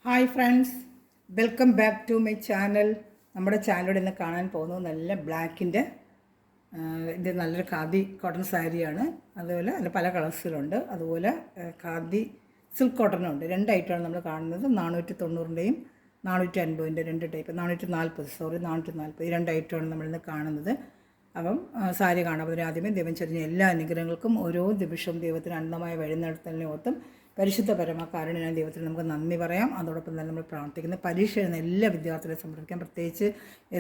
Hi friends, welcome back to my channel. നമ്മുടെ ചാനലിലൂടെ ഇന്ന് കാണാൻ പോകുന്നത് നല്ല ബ്ലാക്കിൻ്റെ ഇത് നല്ലൊരു ഖാദി കോട്ടൺ സാരിയാണ്. അതുപോലെ അതിൽ പല കളേഴ്സിലുണ്ട്. അതുപോലെ ഖാദി സിൽക്ക് കോട്ടണുണ്ട്. രണ്ട് ഐറ്റമാണ് നമ്മൾ കാണുന്നത്. 490ൻ്റെയും 450ൻ്റെ രണ്ട് ടൈപ്പ്. 440 ഈ രണ്ട് ഐറ്റമാണ് നമ്മളിന്ന് കാണുന്നത്. അപ്പം സാരി കാണുമ്പോൾ ആദ്യമേ ദൈവം ചെറിയ എല്ലാ അനുഗ്രഹങ്ങൾക്കും ഓരോ ദിവസവും ദൈവത്തിന് അന്നമായ വഴി നടത്തലിനെ ഓർത്തും പരിശുദ്ധ പരമകാരുണ്യനായ ദൈവത്തിന് നമുക്ക് നന്ദി പറയാം. അതോടൊപ്പം തന്നെ നമ്മൾ പ്രാർത്ഥിക്കുന്ന പരീക്ഷ എഴുതുന്ന എല്ലാ വിദ്യാർത്ഥികളെ സമർപ്പിക്കാം. പ്രത്യേകിച്ച്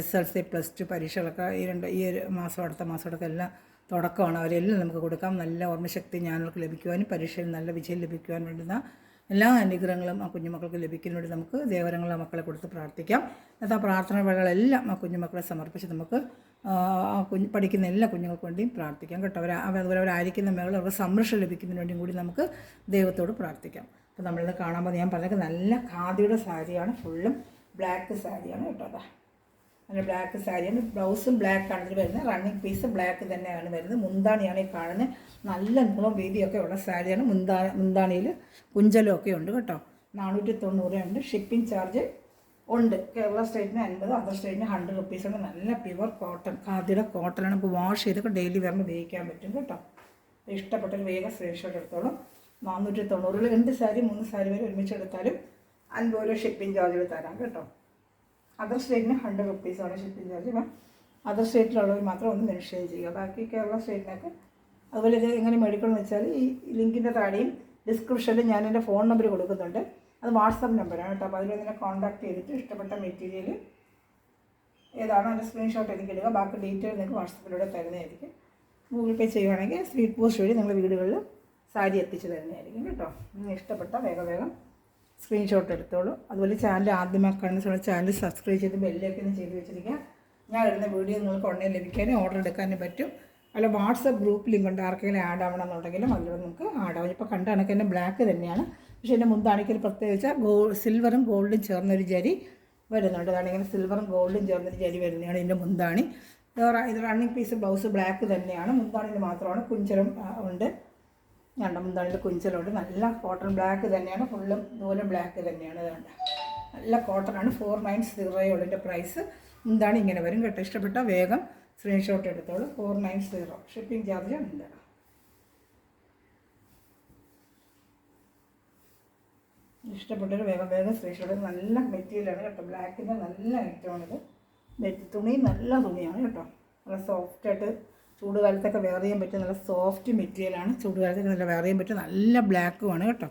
SLC +2 പരീക്ഷകളൊക്കെ ഈ ഒരു മാസം അടുത്ത മാസമൊക്കെ എല്ലാം തുടക്കമാണ്. അവരെല്ലാം നമുക്ക് കൊടുക്കാം. നല്ല ഓർമ്മശക്തി ജ്ഞാനങ്ങൾക്ക് ലഭിക്കുവാനും പരീക്ഷയിൽ നല്ല വിജയം ലഭിക്കുവാൻ വേണ്ടുന്ന എല്ലാ അനുഗ്രഹങ്ങളും ആ കുഞ്ഞുമക്കൾക്ക് ലഭിക്കുന്നതിന് വേണ്ടി നമുക്ക് ദേവരങ്ങളെ മക്കളെ കൊടുത്ത് പ്രാർത്ഥിക്കാം. എന്നിട്ട് ആ പ്രാർത്ഥന വേളകളെല്ലാം ആ കുഞ്ഞുമക്കളെ സമർപ്പിച്ച് നമുക്ക് പഠിക്കുന്ന എല്ലാ കുഞ്ഞുങ്ങൾക്ക് വേണ്ടിയും പ്രാർത്ഥിക്കാം കേട്ടോ. അതുപോലെ അവരായിരിക്കുന്ന മേഖല അവർക്ക് സംരക്ഷണം ലഭിക്കുന്നതിന് വേണ്ടിയും കൂടി നമുക്ക് ദൈവത്തോട് പ്രാർത്ഥിക്കാം. അപ്പോൾ നമ്മളിത് കാണുമ്പോൾ ഞാൻ പറഞ്ഞത് നല്ല ഖാദിയുടെ സാരിയാണ്. ഫുള്ളും ബ്ലാക്ക് സാരിയാണ് കേട്ടോ. അതാ നല്ല ബ്ലാക്ക് സാരിയാണ്. ബ്ലൗസും ബ്ലാക്കാണ് ഇതിൽ വരുന്നത്. റണ്ണിങ് പീസ് ബ്ലാക്ക് തന്നെയാണ് വരുന്നത്. മുന്താണിയാണ് ഈ കാണുന്നത്. നല്ല നീളം വീതിയൊക്കെ ഉള്ള സാരിയാണ്. മുന്താണിയിൽ കുഞ്ചലമൊക്കെ ഉണ്ട് കേട്ടോ. 490 ഉണ്ട്. ഷിപ്പിംഗ് ചാർജ് ഉണ്ട്. കേരള സ്റ്റേറ്റിന് 50, അതർ സ്റ്റേറ്റിന് 100 റുപ്പീസാണ്. നല്ല പ്യുവർ കോട്ടൺ, ഖാദിയുടെ കോട്ടനാണ്. ഇപ്പോൾ വാഷ് ചെയ്തൊക്കെ ഡെയിലി വെയറിന് ഉപയോഗിക്കാൻ പറ്റും കേട്ടോ. ഇഷ്ടപ്പെട്ടൊരു വേഗം സ്ക്രീൻഷോട്ട് എടുത്തോളും. 490 2 സാരി 3 സാരി വരെ ഒരുമിച്ചെടുത്താലും 50 രൂപ ഷിപ്പിംഗ് ചാർജ് തരാം കേട്ടോ. അതർ സ്റ്റേറ്റിന് 100 റുപ്പീസാണ് ഷിപ്പിംഗ് ചാർജ്. അപ്പം അതർ സ്റ്റേറ്റിലുള്ളവർ മാത്രം ഒന്ന് മെൻഷൻ ചെയ്യുക. ബാക്കി കേരള സ്റ്റേറ്റിനൊക്കെ അതുപോലെ ഇത് എങ്ങനെ മേടിക്കണമെന്ന് വെച്ചാൽ ഈ ലിങ്കിൻ്റെ താഴെയും ഡിസ്ക്രിപ്ഷനിൽ ഞാൻ എൻ്റെ ഫോൺ നമ്പർ കൊടുക്കുന്നുണ്ട്. അത് വാട്സപ്പ് നമ്പറാണ് കേട്ടോ. അപ്പോൾ അതിൽ നിന്നെ കോൺടാക്ട് ചെയ്തിട്ട് ഇഷ്ടപ്പെട്ട മെറ്റീരിയൽ ഏതാണോ അതിൻ്റെ സ്ക്രീൻഷോട്ട് എനിക്ക് ഇടുക. ബാക്കി ഡീറ്റെയിൽ നിങ്ങൾക്ക് വാട്സപ്പിലൂടെ തരുന്നതായിരിക്കും. ഗൂഗിൾ പേ ചെയ്യുവാണെങ്കിൽ സ്പീഡ് പോസ്റ്റ് വഴി നിങ്ങൾ വീടുകളിൽ സാരി എത്തിച്ച് തരുന്നതായിരിക്കും കേട്ടോ. നിങ്ങൾ ഇഷ്ടപ്പെട്ട വേഗം സ്ക്രീൻഷോട്ട് എടുത്തോളൂ. അതുപോലെ ചാനൽ ആദ്യമായി കാണുന്ന ചാനൽ സബ്സ്ക്രൈബ് ചെയ്ത് ബെല്ലൊക്കെ ഒന്ന് ചെയ്ത് വെച്ചിരിക്കുക. ഞാൻ ഇടുന്ന വീഡിയോ നിങ്ങൾക്ക് ഉടനെ ലഭിക്കാനും ഓർഡർ എടുക്കാനും പറ്റും. അല്ല വാട്സപ്പ് ഗ്രൂപ്പ് ലിങ്ക് ഉണ്ട്. ആർക്കെങ്കിലും ആഡ് ആവണമെന്നുണ്ടെങ്കിലും അതിലൂടെ നമുക്ക് ആഡ് ആവും. ഇപ്പോൾ കണ്ട കണക്ക് തന്നെ ബ്ലാക്ക് തന്നെയാണ്. പക്ഷേ എൻ്റെ മുന്താണിക്കൽ പ്രത്യേകിച്ച് സിൽവറും ഗോൾഡും ചേർന്നൊരു ജരി വരുന്നുണ്ട്. അതാണെങ്കിൽ സിൽവറും ഗോൾഡും ചേർന്നൊരു ജരി വരുന്നതാണ് ഇതിൻ്റെ മുന്താണി. ഇത് റണ്ണിങ് പീസ് ബ്ലൗസ് ബ്ലാക്ക് തന്നെയാണ്. മുന്താണിയിൽ മാത്രമാണ് കുഞ്ചലം ഉണ്ട്. ഞങ്ങളുടെ മുന്താണിയിൽ കുഞ്ചലുണ്ട്. നല്ല കോട്ടൺ ബ്ലാക്ക് തന്നെയാണ്. ഫുള്ളും ഇതുപോലെ ബ്ലാക്ക് തന്നെയാണ്. ഇതുണ്ട് നല്ല കോട്ടണാണ്. 490 ഉള്ളൂ ഇതിൻ്റെ പ്രൈസ്. മുന്താണി ഇങ്ങനെ വരും കേട്ടോ. ഇഷ്ടപ്പെട്ട വേഗം സ്ക്രീൻഷോട്ട് എടുത്തോളൂ. 490 ഷിപ്പിംഗ് ചാർജ് ഉണ്ട്. ഇഷ്ടപ്പെട്ടൊരു വേഗം സ്ക്രീൻഷോട്ട്. നല്ല മെറ്റീരിയലാണ് കേട്ടോ. ബ്ലാക്കിൻ്റെ നല്ല ഐറ്റമാണിത്. തുണി നല്ല തുണിയാണ് കേട്ടോ. നല്ല സോഫ്റ്റായിട്ട് ചൂടുകാലത്തൊക്കെ വെയർ ചെയ്യാൻ പറ്റും. നല്ല സോഫ്റ്റ് മെറ്റീരിയലാണ്. ചൂടുകാലത്തൊക്കെ നല്ല വെയർ ചെയ്യാൻ പറ്റും. നല്ല ബ്ലാക്കുമാണ് കേട്ടോ.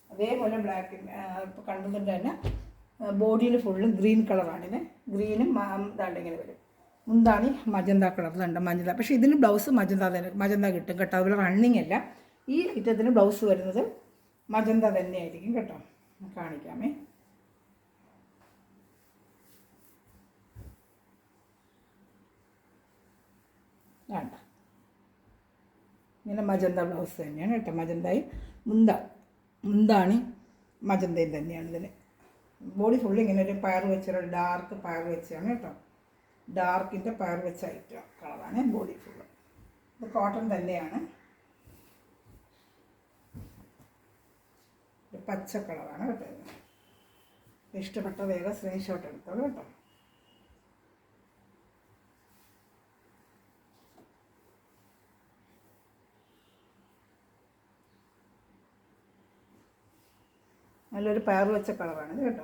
അതേപോലെ ബ്ലാക്ക് ഇപ്പോൾ കണ്ടുകൊണ്ട് തന്നെ ബോഡിയിൽ ഫുള്ളും ഗ്രീൻ കളറാണിത്. ഗ്രീനും ഇതാണ്ട് ഇങ്ങനെ വരും. മുന്താണി മജന്ത കളറിലുണ്ട്. മജന്ത, പക്ഷേ ഇതിന് ബ്ലൗസ് മജന്ത കിട്ടും കേട്ടോ. അതുപോലെ റണ്ണിങ് അല്ല. ഈ ഐറ്റത്തിന് ബ്ലൗസ് വരുന്നത് മജന്ത തന്നെയായിരിക്കും കേട്ടോ. കാണിക്കാമേ. വേണ്ട, ഇങ്ങനെ മജന്ത ബ്ലൗസ് തന്നെയാണ് കേട്ടോ. മജന്തയും മുന്താണി മജന്തയും തന്നെയാണ് ഇതിന്. ബോഡി ഫുള്ള് ഇങ്ങനെ ഒരു പയർ വെച്ചൊരു ഡാർക്ക് പയർ വെച്ചാണ് കേട്ടോ. ഡാർക്കിൻ്റെ പയർ വെച്ച ഐറ്റം കളറാണ് ബോഡി ഫുള്ള്. ഇത് കോട്ടൺ തന്നെയാണ്. പച്ച കളറാണ് കേട്ടോ. ഇഷ്ടപ്പെട്ട വേഗം സ്ക്രീൻഷോട്ട് എടുത്തോളൂ കേട്ടോ. നല്ലൊരു പയർ വെച്ച കളറാണിത് കേട്ടോ.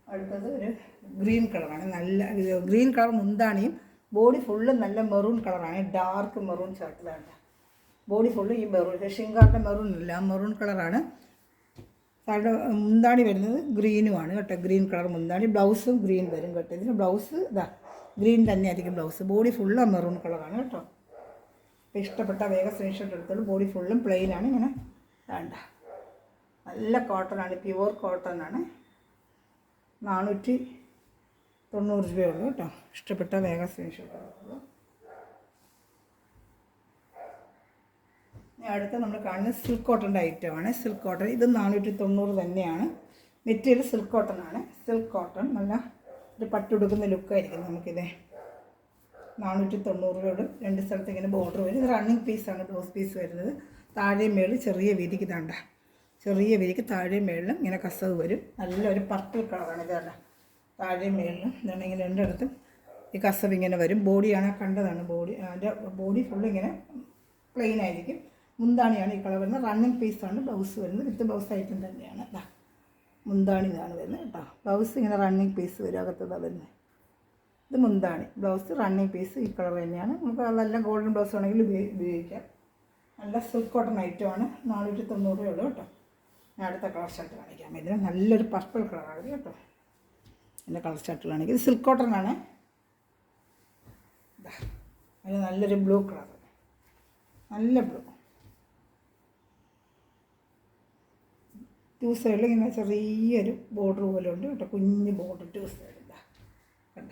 അടുത്തത് ഒരു ഗ്രീൻ കളറാണ്. നല്ല ഗ്രീൻ കളർ മുന്താണിയും ബോഡി ഫുള്ള് നല്ല മെറൂൺ കളറാണ്. ഡാർക്ക് മെറൂൺ ഷർട്ടിലാണ് ബോഡി ഫുള്ള്. ഈ മെറൂൺ ഷിങ്കാറിൻ്റെ മെറൂൺ ഇല്ല, മെറൂൺ കളറാണ്. സാറിൻ്റെ മുന്താണി വരുന്നത് ഗ്രീനുമാണ് കേട്ടോ. ഗ്രീൻ കളർ മുന്താണി. ബ്ലൗസും ഗ്രീൻ വരും കേട്ടോ. ഇതിന് ബ്ലൗസ് ഇതാ ഗ്രീൻ തന്നെയായിരിക്കും ബ്ലൗസ്. ബോഡി ഫുള്ള് മെറൂൺ കളറാണ് കേട്ടോ. അപ്പോൾ ഇഷ്ടപ്പെട്ട വേഗം സ്ക്രീൻഷോട്ട് എടുത്തോളൂ. ബോഡി ഫുള്ളും പ്ലെയിനാണ്. ഇങ്ങനെ വേണ്ട, നല്ല കോട്ടണാണ്. പ്യുവർ കോട്ടണാണ്. 490 രൂപയുള്ളൂ കേട്ടോ. ഇഷ്ടപ്പെട്ട വേഗം സ്ക്രീൻഷോട്ട് എടുത്തോളൂ. അടുത്ത നമ്മൾ കാണുന്നത് സിൽക്ക് കോട്ടൻ്റെ ഐറ്റമാണ്. സിൽക്ക് കോട്ടൺ ഇത് 490 തന്നെയാണ്. മെറ്റീരിയൽ സിൽക്ക് കോട്ടൺ ആണ്. സിൽക്ക് കോട്ടൺ നല്ല ഒരു പട്ടുടുക്കുന്ന ലുക്കായിരിക്കും നമുക്കിത്. 490 രൂപയുള്ളൂ. 2 സ്ഥലത്ത് ഇങ്ങനെ ബോർഡർ വരും. ഇത് റണ്ണിങ് പീസാണ്, ബ്ലൗസ് പീസ് വരുന്നത്. താഴെ മേളിൽ ചെറിയ വീതിക്ക് ഇതാണ്ട, ചെറിയ വീതിക്ക് താഴെ മേളിലും ഇങ്ങനെ കസവ് വരും. നല്ലൊരു പർപ്പിൾ കളറാണ് ഇതാണ്ട. താഴെ മേളിലും ഇതാണ് ഇങ്ങനെ രണ്ടിടത്തും ഈ കസവ് ഇങ്ങനെ വരും. ബോഡിയാണ് കണ്ടതാണ്, ബോഡി അതിൻ്റെ ബോഡി ഫുള്ള് ഇങ്ങനെ പ്ലെയിൻ ആയിരിക്കും. മുന്താണിയാണ് ഈ കളർ വരുന്നത്. റണ്ണിങ് പീസാണ് ബ്ലൗസ് വരുന്നത്. വിത്ത് ബ്ലൗസ് ഐറ്റം തന്നെയാണ്. ഇതാ മുന്താണി ഇതാണ് വരുന്നത് കേട്ടോ. ബ്ലൗസ് ഇങ്ങനെ റണ്ണിങ് പീസ് വരും, അകത്തതാണ് വരുന്നത്. ഇത് മുന്താണി, ബ്ലൗസ് റണ്ണിങ് പീസ് ഈ കളർ തന്നെയാണ്. നമുക്ക് നല്ല ഗോൾഡൻ ബ്ലൗസ് ആണെങ്കിൽ ഉപയോഗിക്കാം. നല്ല സിൽക്ക് കോട്ടൺ ഐറ്റമാണ്. 490 രൂപയുള്ളൂ കേട്ടോ. ഞാൻ അടുത്ത കളർ ഷർട്ട് കാണിക്കാം. ഇതിന് നല്ലൊരു പർപ്പിൾ കളറാണ് കേട്ടോ. എൻ്റെ കളർ ഷർട്ടുകളാണെങ്കിൽ ഇത് സിൽക്ക് കോട്ടൺ ആണ്. അതിന് നല്ലൊരു ബ്ലൂ കളർ, നല്ല ബ്ലൂ. 2 സൈഡിൽ ഇങ്ങനെ ചെറിയൊരു ബോർഡർ പോലെ ഉണ്ട് കേട്ടോ, കുഞ്ഞ് ബോർഡർ 2 സൈഡിൽ. കണ്ട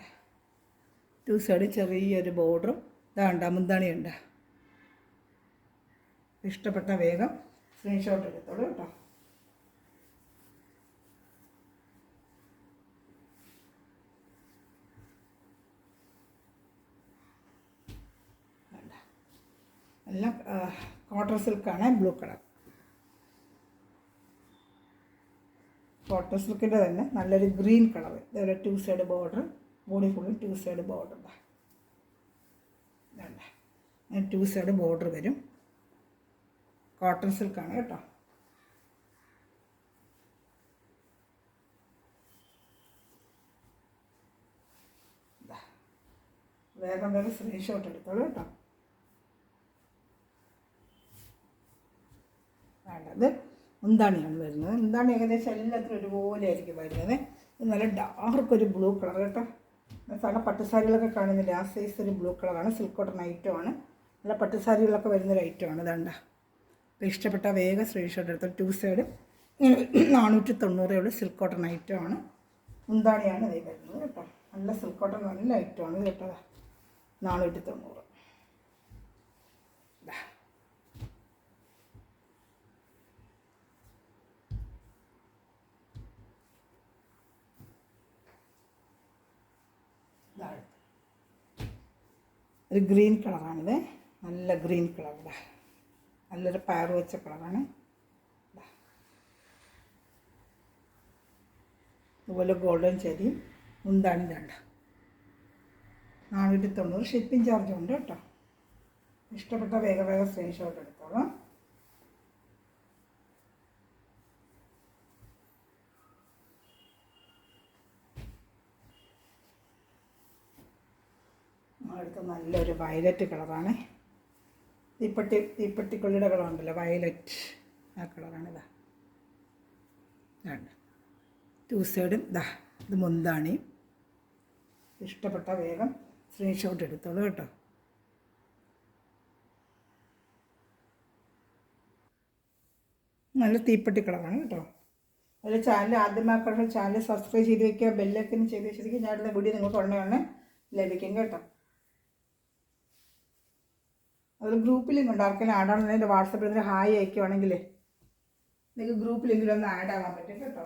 2 സൈഡിൽ ചെറിയൊരു ബോർഡറും ഇതാണ്ട, മുന്താണി ഉണ്ട്. ഇഷ്ടപ്പെട്ട വേഗം സ്ക്രീൻഷോട്ട് എടുത്തോളൂ കേട്ടോ. എല്ലാം കോട്ടൺ സിൽക്കാണ്, ബ്ലൂ കളർ. കോട്ടൺ സിൽക്കിൻ്റെ തന്നെ നല്ലൊരു ഗ്രീൻ കളർ. ഇതേപോലെ 2 സൈഡ് ബോർഡർ, ബോഡി ഫുള്ളും 2 സൈഡ് ബോർഡർ. വേണ്ട 2 സൈഡ് ബോർഡർ വരും. കോട്ടൺ സിൽക്കാണ് കേട്ടോ. വേഗം വേഗം സ്ക്രീൻഷോട്ട് എടുത്തോളൂ കേട്ടോ. വേണ്ടത് മുന്താണിയാണ് വരുന്നത്. മുന്താണി ഏകദേശം എല്ലാത്തിനും ഒരുപോലെ ആയിരിക്കും വരുന്നത്. ഇത് നല്ല ഡാർക്കൊരു ബ്ലൂ കളർ കേട്ടോ. സാധാരണ പട്ടുസാരികളൊക്കെ കാണുന്നില്ല, ആ സൈസ് ഒരു ബ്ലൂ കളറാണ്. സിൽക്ക് കോട്ടൺ ഐറ്റമാണ്. നല്ല പട്ടുസാരികളൊക്കെ വരുന്നൊരു ഐറ്റമാണ്. ഇതാണ്ട. അപ്പോൾ ഇഷ്ടപ്പെട്ട വേഗം സ്ക്രീൻഷോട്ട് എടുത്തോ. 2 സൈഡ് 490 ഉള്ള സിൽക്ക് കോട്ടൺ ഐറ്റമാണ്. മുന്താണിയാണ് ഇത് വരുന്നത് കേട്ടോ. നല്ല സിൽക്ക് കോട്ടൺ നല്ല ഐറ്റമാണ് ഇത് കേട്ടോ. 490. ഒരു ഗ്രീൻ കളറാണിത്, നല്ല ഗ്രീൻ കളർ. നല്ലൊരു പയർ വെച്ച കളറാണ്. അതുപോലെ ഗോൾഡൻ ചെരിയും മുന്താണി വേണ്ട. 490 ഷിപ്പിംഗ് ചാർജ് ഉണ്ട് കേട്ടോ. ഇഷ്ടപ്പെട്ട വേഗം വേഗം സ്ക്രീൻഷോട്ട് എടുത്തോളാം. അടുത്ത നല്ലൊരു വയലറ്റ് കളറാണ്. തീപ്പെട്ടിക്കൊള്ളിയുടെ കളറുണ്ടല്ലോ, വയലറ്റ്, ആ കളറാണ്. ഇതാ വേണ്ട 2 സൈഡും. ഇത് മുന്താണി. ഇഷ്ടപ്പെട്ട വേഗം സ്ക്രീൻഷോട്ട് എടുത്തോളൂ കേട്ടോ. നല്ല തീപ്പെട്ടി കളറാണ് കേട്ടോ. അതിൽ ചാനൽ ആദ്യമാക്കാനുള്ള ചാനൽ സബ്സ്ക്രൈബ് ചെയ്ത് വയ്ക്കുക, ബെല്ലൈക്കൻ ചെയ്ത് വെച്ചിരിക്കുക. ഞാനുള്ള വീഡിയോ നിങ്ങൾക്ക് ഉടനെ ലഭിക്കും കേട്ടോ. അതിൽ ഗ്രൂപ്പ് ലിങ്ക് ഉണ്ട്. ആർക്കെങ്കിലും ആഡാണെന്ന് എൻ്റെ വാട്സപ്പിൽ നിന്ന് ഹായ് അയക്കുവാണെങ്കിൽ നിങ്ങൾക്ക് ഗ്രൂപ്പ് ലിങ്കിലൊന്ന് ആഡ് ആവാൻ പറ്റും കേട്ടോ.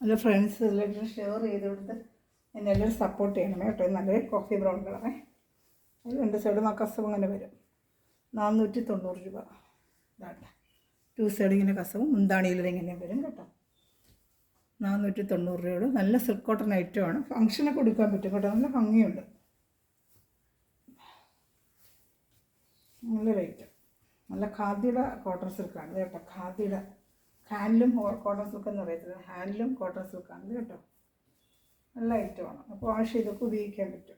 നല്ല ഫ്രണ്ട്സ് റിലേറ്റീവ് ഷെയർ ചെയ്ത് കൊടുത്ത് എന്നെ എല്ലാവരും സപ്പോർട്ട് ചെയ്യണമേ കേട്ടോ. നല്ലൊരു കോഫി ബ്രൗൺ കളറേ. അത് 2 സൈഡ് കസവും ഇങ്ങനെ വരും. 490 രൂപ. ഇതാണ്ട 2 സൈഡ് ഇങ്ങനെ കസവും മുന്താണിയിൽ ഇങ്ങനെ വരും കേട്ടോ. 490 രൂപയോട് നല്ല സിൽക്ക് കോട്ടൺ ഐറ്റമാണ്. ഫംഗ്ഷനൊക്കെ കൊടുക്കാൻ പറ്റും കേട്ടോ. നല്ല ഭംഗിയുണ്ട്, നല്ലൊരു ഐറ്റം. നല്ല ഖാദിയുടെ കോട്ടൺ സിൽക്കാണ് കേട്ടോ. ഖാദിയുടെ ഹാൻഡ്ലൂം കോട്ടൺ സിൽക്ക് എന്ന് പറയത്തില്ല, ഹാൻഡ്ലൂം കോട്ടൺ സിൽക്കാണ് കേട്ടോ. നല്ല ഐറ്റമാണ്. അപ്പോൾ വാഷ് ചെയ്തൊക്കെ ഉപയോഗിക്കാൻ പറ്റും.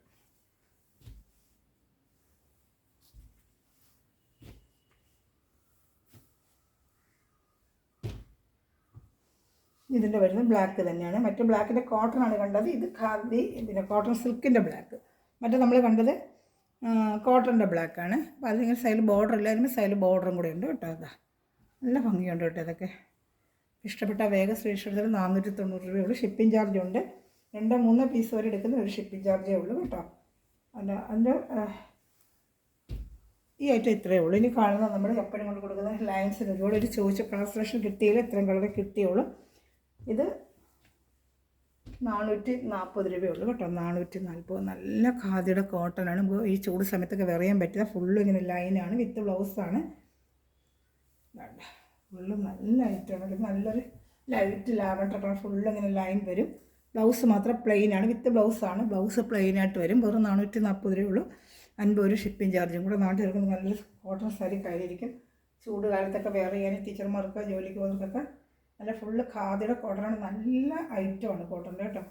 ഇതിൻ്റെ വരുന്നത് ബ്ലാക്ക് തന്നെയാണ്. മറ്റേ ബ്ലാക്കിൻ്റെ കോട്ടണാണ് കണ്ടത്. ഇത് ഖാദി പിന്നെ കോട്ടൺ സിൽക്കിൻ്റെ ബ്ലാക്ക്. മറ്റേ നമ്മൾ കണ്ടത് കോട്ടൻ്റെ ബ്ലാക്കാണ്. അപ്പോൾ അതിങ്ങനെ സൈഡിൽ ബോർഡർ ഇല്ല, അതിന് സൈഡിൽ ബോർഡറും കൂടെ ഉണ്ട് കേട്ടോ. അതാ നല്ല ഭംഗിയുണ്ട് കേട്ടോ. ഇതൊക്കെ ഇഷ്ടപ്പെട്ട വേഗം സ്ക്രീൻഷോട്ട് എടുത്താൽ 490 രൂപയുള്ളൂ. ഷിപ്പിംഗ് ചാർജ് ഉണ്ട്. 2-3 പീസ് വരെ എടുക്കുന്ന ഒരു ഷിപ്പിംഗ് ചാർജേ ഉള്ളൂ കേട്ടോ. അതിൻ്റെ ഈ ഐറ്റം ഇത്രയേ ഉള്ളൂ. ഇനി കാണുന്ന നമ്മൾ എപ്പോഴും കൊണ്ട് കൊടുക്കുന്ന ലൈൻസിന് ഒരുപാട് ഒരു ചോദിച്ച കളർ സെലക്ഷൻ കിട്ടിയില്ല, ഇത്രയും കളർ കിട്ടിയുള്ളൂ. ഇത് 440 രൂപയുള്ളൂ കേട്ടോ. 440. നല്ല ഖാദിയുടെ കോട്ടനാണ്. ഈ ചൂട് സമയത്തൊക്കെ വെറിയാൻ പറ്റുക. ഫുള്ള് ഇങ്ങനെ ലൈനാണ്, വിത്ത് ബ്ലൗസാണ്. ഫുള്ള് നല്ല ഐറ്റമാണ്. നല്ലൊരു ലൈറ്റ് ലാവൻഡർ കളർ ഫുള്ള് ഇങ്ങനെ ലൈൻ വരും. ബ്ലൗസ് മാത്രം പ്ലെയിനാണ്, വിത്ത് ബ്ലൗസാണ്. ബ്ലൗസ് പ്ലെയിനായിട്ട് വരും. വെറും 440 രൂപയുള്ളൂ. 50 ഷിപ്പിംഗ് ചാർജും കൂടെ. നാട്ടിൽ എടുക്കുന്ന നല്ലൊരു കോട്ടൺ സാരി കയ്യിലിരിക്കും. ചൂട് കാലത്തൊക്കെ വെയർ ചെയ്യാനും ടീച്ചർമാർക്ക് ജോലിക്ക് പോകുന്നവർക്കൊക്കെ നല്ല ഫുള്ള് ഖാദിയുടെ കോട്ടനാണ്. നല്ല ഐറ്റമാണ് കോട്ടൻ്റെ കേട്ടോ.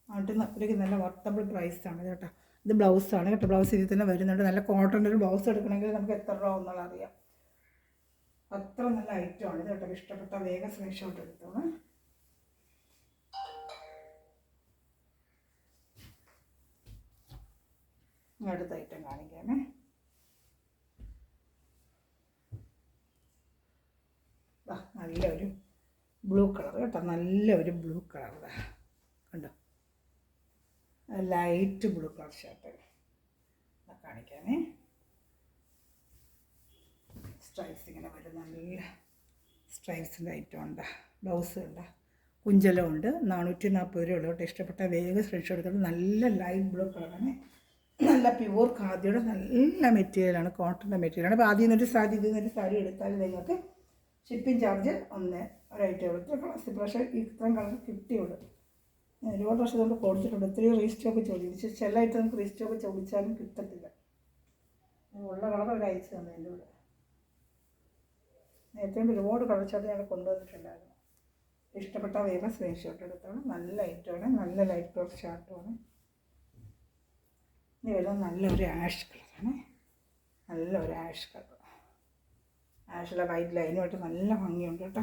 നാട്ടിൽ അത്രയ്ക്ക് നല്ല വർത്തബിൾ പ്രൈസാണ് കേട്ടോ. ഇത് ബ്ലൗസാണ് കേട്ടോ. ബ്ലൗസ് ഇതിൽ തന്നെ വരുന്നുണ്ട്. നല്ല കോട്ടൻ്റെ ഒരു ബ്ലൗസ് എടുക്കണമെങ്കിൽ നമുക്ക് എത്ര രൂപ ഒന്നുള്ള അറിയാം. അത്ര നല്ല ഐറ്റമാണ് ഇത് കേട്ടോ. ഇഷ്ടപ്പെട്ട വേഗം സ്ക്രീൻഷോട്ട് എടുത്തോളൂ. അടുത്ത ഐറ്റം കാണിക്കാമേ. നല്ലൊരു ബ്ലൂ കളർ കേട്ടോ. നല്ലൊരു ബ്ലൂ കളർ കണ്ടോ. ലൈറ്റ് ബ്ലൂ കളർ ഷർട്ട് കാണിക്കാമേ. സ്ട്രൈപ്സ് ഇങ്ങനെ വരും. നല്ല സ്ട്രൈപ്സിൻ്റെ ഐറ്റം ഉണ്ട്. ബ്ലൗസ് ഉണ്ട്, കുഞ്ചലം ഉണ്ട്. 440 രൂപ ഉള്ളൂ കേട്ടോ. ഇഷ്ടപ്പെട്ട വേഗം സ്ക്രീൻഷോട്ട് എടുത്തോളൂ. നല്ല ലൈറ്റ് ബ്ലൂ കളറാണ്. നല്ല പ്യുവർ ഖാദിയുടെ നല്ല മെറ്റീരിയലാണ്, കോട്ടൻ്റെ മെറ്റീരിയലാണ്. അപ്പോൾ ആദ്യം നിന്നൊരു സാരി ഇതിൽ നിന്നൊരു സാരി എടുത്താൽ നിങ്ങൾക്ക് ഷിപ്പിംഗ് ചാർജ് ഒരൈറ്റേ ഉള്ളൂ. ഇത്ര കളർ പക്ഷേ ഇത്രയും കളർ കിട്ടിയുള്ളൂ. ഞാൻ ഒരുപാട് വർഷം കൊണ്ട് കൊടുത്തിട്ടുണ്ട്. ഇത്രയും റീസ്റ്റോക്ക് ചോദിച്ചു. ചില ഐറ്റം നമുക്ക് റീസ്റ്റോക്ക് ചോദിച്ചാലും കിട്ടത്തില്ല. ഉള്ള കളർ ഒരു അയച്ചു തന്നെ എൻ്റെ കൂടെ. നേരത്തെ ഒരുപാട് കളർ ചാർട്ട് ഞാൻ കൊണ്ടുവന്നിട്ടുണ്ടായിരുന്നു. ഇഷ്ടപ്പെട്ട വേഗം സ്ക്രീൻഷോട്ട് എടുത്തോളാം. നല്ല ഐറ്റമാണ്, നല്ല ലൈറ്റ് കളർ ഷർട്ടുമാണ്. ഇനി വരുന്നത് നല്ലൊരു ആഷ് കളറാണ്. നല്ലൊരു ആഷ് കളർ. ആഷിലെ വൈറ്റ് ലൈനുമായിട്ട് നല്ല ഭംഗിയുണ്ട് കേട്ടോ.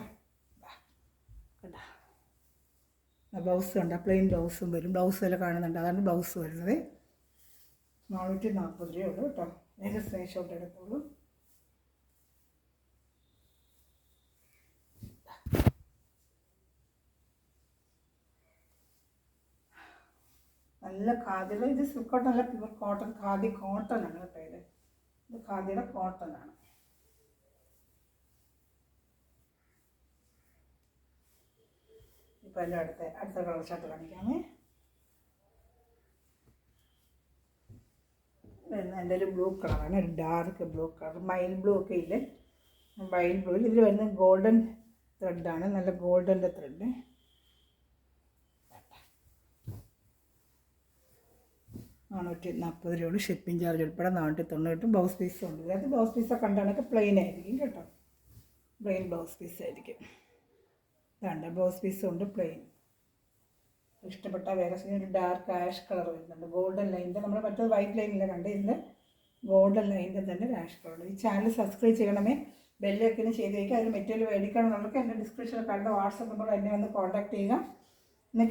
കേട്ടോ ബ്ലൗസ് ഉണ്ട്, പ്ലെയിൻ ബ്ലൗസും വരും. ബ്ലൗസ് വില കാണുന്നുണ്ട്, അതാണ് ബ്ലൗസ് വരുന്നത്. 440 രൂപയുള്ളൂ കേട്ടോ. വേഗം സ്ക്രീൻഷോട്ട് എടുത്തോളൂ. നല്ല ഖാദിയുടെ ഇത് സിൽക്ക് കോട്ടൺ അല്ല, പ്യുവർ കോട്ടൺ. ഖാദി കോട്ടനാണ് കേട്ടോ. ഇത് ഖാദിയുടെ കോട്ടനാണ്. ഇപ്പോൾ എല്ലാം അടുത്ത കളർ ഷർട്ട് കാണിക്കാമേ. എൻ്റെ ഒരു ബ്ലൂ കളറാണ്, ഒരു dark blue colour. Mile blue ഒക്കെ ഇല്ലേ, മൈൽ ബ്ലൂയിൽ ഇതിൽ വരുന്നത് ഗോൾഡൻ ത്രെഡാണ്. നല്ല ഗോൾഡൻ്റെ ത്രെഡ്. 440 രൂപ ഷിപ്പിംഗ് ചാർജ് ഉൾപ്പെടെ 490. ബ്ലൗസ് പീസും ഉണ്ട്. ഇതിനകത്ത് ബ്ലൗസ് പീസൊക്കെ കണ്ടാണൊക്കെ പ്ലെയിൻ ആയിരിക്കും കേട്ടോ. പ്ലെയിൻ ബ്ലൗസ് പീസ് ആയിരിക്കും. ഇതാണ്ട് ബ്ലൗസ് പീസും ഉണ്ട് പ്ലെയിൻ. ഇഷ്ടപ്പെട്ട വേഗം ഒരു ഡാർക്ക് ആഷ് കളർ വരുന്നുണ്ട്. ഗോൾഡൻ ലൈനിൻ്റെ, നമ്മൾ മറ്റൊരു വൈറ്റ് ലൈനില്ല കണ്ട്, ഇതിൽ ഗോൾഡൻ ലൈനിൻ്റെ തന്നെ ഒരു ആഷ് കളർ. ഈ ചാനൽ സബ്സ്ക്രൈബ് ചെയ്യണമേ. ബെല്ലൊക്കെ ചെയ്ത് വയ്ക്കുക. അതിൽ മെറ്റീരിയൽ മേടിക്കണം എന്നുള്ളവർക്ക് എൻ്റെ ഡിസ്ക്രിപ്ഷനിൽ കണ്ട വാട്സപ്പ് നമ്പർ എന്നെ വന്ന് കോൺടാക്ട് ചെയ്യുക. ഇന്ന്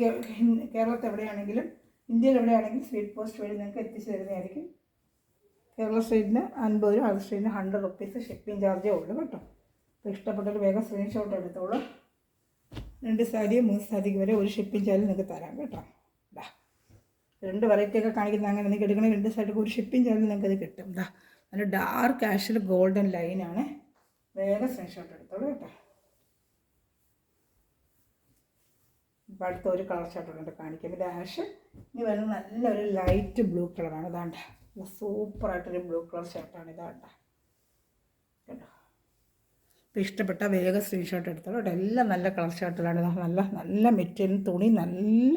കേരളത്തിൽ എവിടെയാണെങ്കിലും ഇന്ത്യയിൽ എവിടെയാണെങ്കിലും സ്പീഡ് പോസ്റ്റ് വഴി നിങ്ങൾക്ക് എത്തിച്ചു തരുന്നതായിരിക്കും. കേരള സ്റ്റേറ്റിന് 50, അതർ സ്റ്റേറ്റിന് 100 റുപ്പീസ് ഷിപ്പിംഗ് ചാർജേ ഉള്ളൂ കേട്ടോ. അപ്പോൾ ഇഷ്ടപ്പെട്ടൊരു വേഗം സ്ക്രീൻഷോട്ട് എടുത്തോളൂ. 2 സാരിയോ 3 സാരിക്ക് വരെ ഒരു ഷിപ്പിംഗ് ചാർജ് നിങ്ങൾക്ക് തരാം കേട്ടോ. 2 വെറൈറ്റിയൊക്കെ കാണിക്കുന്ന അങ്ങനെ നിങ്ങൾക്ക് എടുക്കണേ 2 സാരിക്ക് ഒരു ഷിപ്പിംഗ് ചാർജ് നിങ്ങൾക്കത് കിട്ടും. നല്ല ഡാർക്ക് ആഷിൽ ഗോൾഡൻ ലൈനാണ്. വേഗം സ്ക്രീൻഷോട്ട് എടുത്തോളൂ കേട്ടോ. ഇപ്പോൾ അടുത്ത ഒരു കളർ ഷർട്ടുണ്ട് കാണിക്കാം. ഇത് ആഷ്. ഇനി വരുന്നത് നല്ലൊരു ലൈറ്റ് ബ്ലൂ കളറാണ്. ഇതാണ്ട സൂപ്പറായിട്ടൊരു ബ്ലൂ കളർ ഷർട്ടാണ്. ഇതാണ്ട കേട്ടോ. ഇപ്പോൾ ഇഷ്ടപ്പെട്ട വേഗം സ്ക്രീൻഷോട്ട് എടുത്തോളൂ കേട്ടോ. എല്ലാം നല്ല കളർ ഷർട്ടുകളാണ്. നല്ല നല്ല മെറ്റീരിയൽ തുണി, നല്ല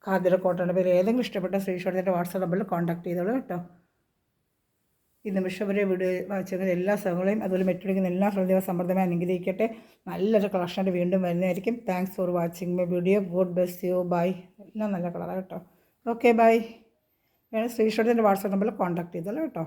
ഖാദിയുടെ കോട്ടൺ. പേര് ഏതെങ്കിലും ഇഷ്ടപ്പെട്ട സ്ക്രീൻഷോട്ട് എൻ്റെ വാട്സാപ്പ് നമ്പറിൽ കോൺടാക്ട് ചെയ്തോളൂ കേട്ടോ. ഈ നിമിഷം വരെ വീഡിയോ വായിച്ചത് എല്ലാ സഹകളെയും അതുപോലെ മെറ്റീരിയൽ എല്ലാ ഹൃദയ സമൃദ്ധമായി അനുഗ്രഹിക്കട്ടെ. നല്ലൊരു കളക്ഷനായിട്ട് വീണ്ടും വരുന്നതായിരിക്കും. Thanks for watching my video. God bless you. Bye. എല്ലാം നല്ല കളറാണ് കേട്ടോ. Okay bye. വേണം സ്ക്രീൻഷോട്ട് എൻ്റെ വാട്സാപ്പ് നമ്പറിൽ കോൺടാക്ട് ചെയ്തോളൂ കേട്ടോ.